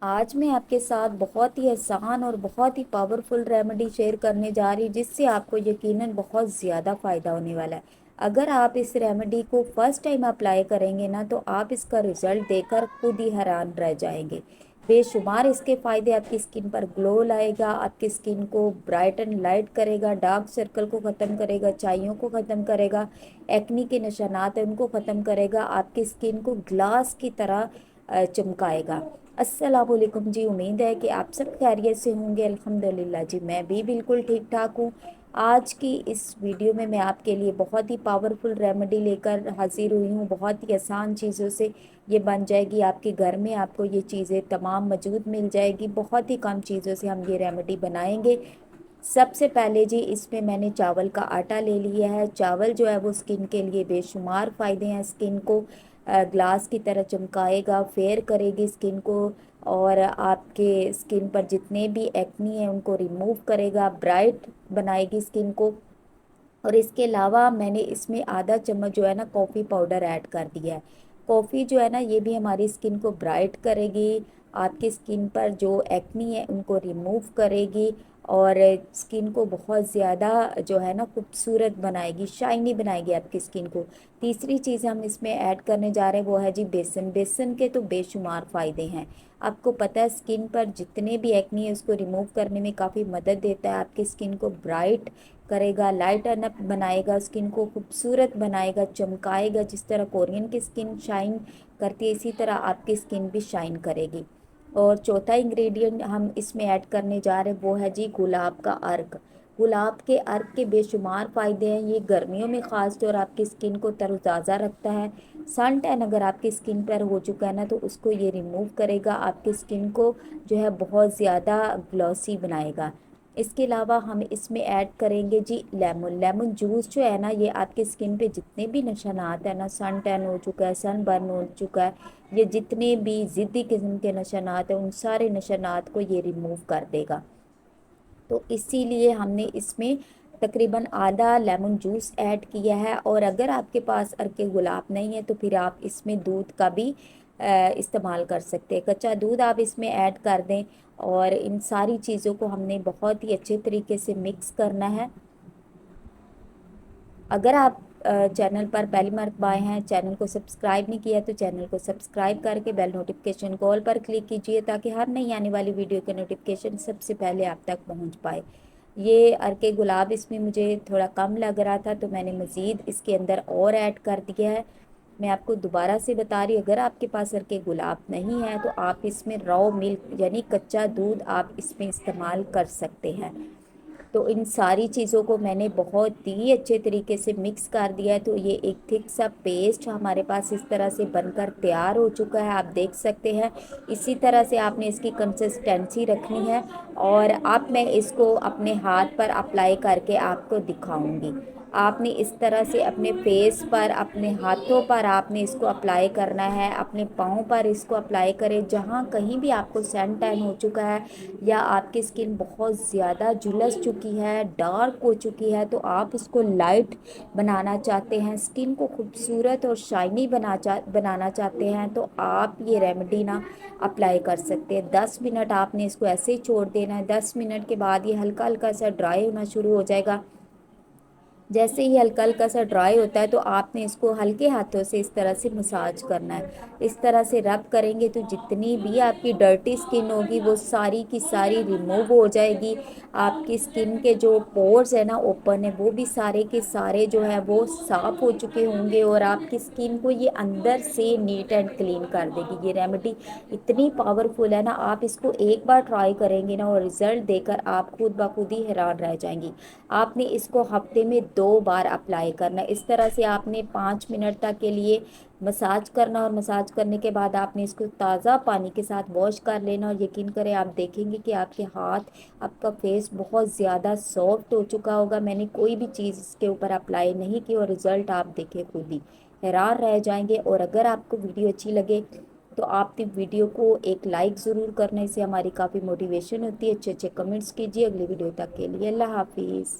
आज मैं आपके साथ बहुत ही आसान और बहुत ही पावरफुल रेमेडी शेयर करने जा रही हूँ जिससे आपको यकीनन बहुत ज़्यादा फ़ायदा होने वाला है। अगर आप इस रेमेडी को फर्स्ट टाइम अप्लाई करेंगे ना तो आप इसका रिजल्ट देखकर खुद ही हैरान रह जाएंगे। बेशुमार इसके फ़ायदे, आपकी स्किन पर ग्लो लाएगा, आपकी स्किन को ब्राइट एंड लाइट करेगा, डार्क सर्कल को ख़त्म करेगा, चाइयों को ख़त्म करेगा, एक्नी के निशानात हैं उनको ख़त्म करेगा, आपकी स्किन को ग्लास की तरह चमकाएगा। अस्सलाम वालेकुम जी, उम्मीद है कि आप सब खैरियत से होंगे। अल्हम्दुलिल्लाह जी, मैं भी बिल्कुल ठीक ठाक हूँ। आज की इस वीडियो में मैं आपके लिए बहुत ही पावरफुल रेमेडी लेकर हाजिर हुई हूँ। बहुत ही आसान चीज़ों से ये बन जाएगी, आपके घर में आपको ये चीज़ें तमाम मौजूद मिल जाएगी। बहुत ही कम चीज़ों से हम ये रेमेडी बनाएंगे। सबसे पहले जी, इसमें मैंने चावल का आटा ले लिया है। चावल जो है वो स्किन के लिए बेशुमार फ़ायदे हैं। स्किन को ग्लास की तरह चमकाएगा, फेयर करेगी स्किन को, और आपके स्किन पर जितने भी एक्नी है उनको रिमूव करेगा, ब्राइट बनाएगी स्किन को। और इसके अलावा मैंने इसमें आधा चम्मच जो है ना कॉफ़ी पाउडर ऐड कर दिया है। कॉफ़ी जो है ना ये भी हमारी स्किन को ब्राइट करेगी, आपकी स्किन पर जो एक्नी है उनको रिमूव करेगी, और स्किन को बहुत ज़्यादा जो है ना खूबसूरत बनाएगी, शाइनी बनाएगी आपकी स्किन को। तीसरी चीज़ हम इसमें ऐड करने जा रहे हैं वो है जी बेसन। बेसन के तो बेशुमार फ़ायदे हैं। आपको पता है स्किन पर जितने भी एक्नी है उसको रिमूव करने में काफ़ी मदद देता है, आपकी स्किन को ब्राइट करेगा, लाइटन अप बनाएगा, स्किन को खूबसूरत बनाएगा, चमकाएगा। जिस तरह कोरियन की स्किन शाइन करती है इसी तरह आपकी स्किन भी शाइन करेगी। और चौथा इंग्रेडिएंट हम इसमें ऐड करने जा रहे हैं वो है जी गुलाब का अर्क। गुलाब के अर्क के बेशुमार फ़ायदे हैं। ये गर्मियों में ख़ास तौर आपकी स्किन को तरोताज़ा रखता है। सन टैन अगर आपकी स्किन पर हो चुका है ना तो उसको ये रिमूव करेगा, आपकी स्किन को जो है बहुत ज़्यादा ग्लॉसी बनाएगा। इसके अलावा हम इसमें ऐड करेंगे जी लेमन। लेमन जूस जो है ना ये आपकी स्किन पे जितने भी निशानात हैं ना, सन टैन हो चुका है, सन बर्न हो चुका है, ये जितने भी ज़िद्दी किस्म के निशानात हैं उन सारे निशानात को ये रिमूव कर देगा। तो इसीलिए हमने इसमें तकरीबन आधा लेमन जूस ऐड किया है। और अगर आपके पास अर्के गुलाब नहीं है तो फिर आप इसमें दूध का भी इस्तेमाल कर सकते हैं। कच्चा दूध आप इसमें ऐड कर दें, और इन सारी चीज़ों को हमने बहुत ही अच्छे तरीके से मिक्स करना है। अगर आप चैनल पर पहली मर्तबा आए हैं, चैनल को सब्सक्राइब नहीं किया तो चैनल को सब्सक्राइब करके बेल नोटिफिकेशन कॉल पर क्लिक कीजिए ताकि हर नई आने वाली वीडियो के नोटिफिकेशन सबसे पहले आप तक पहुंच पाए। ये अर्के गुलाब इसमें मुझे थोड़ा कम लग रहा था तो मैंने मज़ीद इसके अंदर और ऐड कर दिया है। मैं आपको दोबारा से बता रही, अगर आपके पास अर्के गुलाब नहीं है तो आप इसमें रॉ मिल्क यानी कच्चा दूध आप इसमें इस्तेमाल कर सकते हैं। तो इन सारी चीज़ों को मैंने बहुत ही अच्छे तरीके से मिक्स कर दिया है। तो ये एक थिक सा पेस्ट हमारे पास इस तरह से बनकर तैयार हो चुका है, आप देख सकते हैं। इसी तरह से आपने इसकी कंसिस्टेंसी रखनी है। और अब मैं इसको अपने हाथ पर अप्लाई करके आपको दिखाऊंगी। आपने इस तरह से अपने फेस पर, अपने हाथों पर आपने इसको अप्लाई करना है, अपने पाँव पर इसको अप्लाई करें। जहाँ कहीं भी आपको सैन टैन हो चुका है या आपकी स्किन बहुत ज़्यादा झुलस चुकी है, डार्क हो चुकी है, तो आप उसको लाइट बनाना चाहते हैं, स्किन को खूबसूरत और शाइनी बनाना चाहते हैं तो आप ये रेमेडी ना अप्लाई कर सकते हैं। 10 मिनट आपने इसको ऐसे ही छोड़ देना है। 10 मिनट के बाद ये हल्का हल्का सा ड्राई होना शुरू हो जाएगा। जैसे ही हल्का हल्का सा ड्राई होता है तो आपने इसको हल्के हाथों से इस तरह से मसाज करना है। इस तरह से रब करेंगे तो जितनी भी आपकी डर्टी स्किन होगी वो सारी की सारी रिमूव हो जाएगी। आपकी स्किन के जो पोर्स है ना ओपन है वो भी सारे के सारे जो है वो साफ़ हो चुके होंगे, और आपकी स्किन को ये अंदर से नीट एंड क्लीन कर देगी। ये रेमेडी इतनी पावरफुल है ना, आप इसको एक बार ट्राई करेंगे ना और रिज़ल्ट देकर आप खुद ब खुद ही हैरान रह जाएंगी। आपने इसको हफ्ते में 2 बार अप्लाई करना है। इस तरह से आपने 5 मिनट तक के लिए मसाज करना, और मसाज करने के बाद आपने इसको ताज़ा पानी के साथ वॉश कर लेना। और यकीन करें आप देखेंगे कि आपके हाथ, आपका फेस बहुत ज़्यादा सॉफ्ट हो चुका होगा। मैंने कोई भी चीज़ इसके ऊपर अप्लाई नहीं की और रिज़ल्ट आप देखें खुद ही हैरान रह जाएंगे। और अगर आपको वीडियो अच्छी लगे तो आपने वीडियो को एक लाइक ज़रूर करने से हमारी काफ़ी मोटिवेशन होती है। अच्छे अच्छे कमेंट्स कीजिए। अगली वीडियो तक के लिए अल्लाह हाफिज़।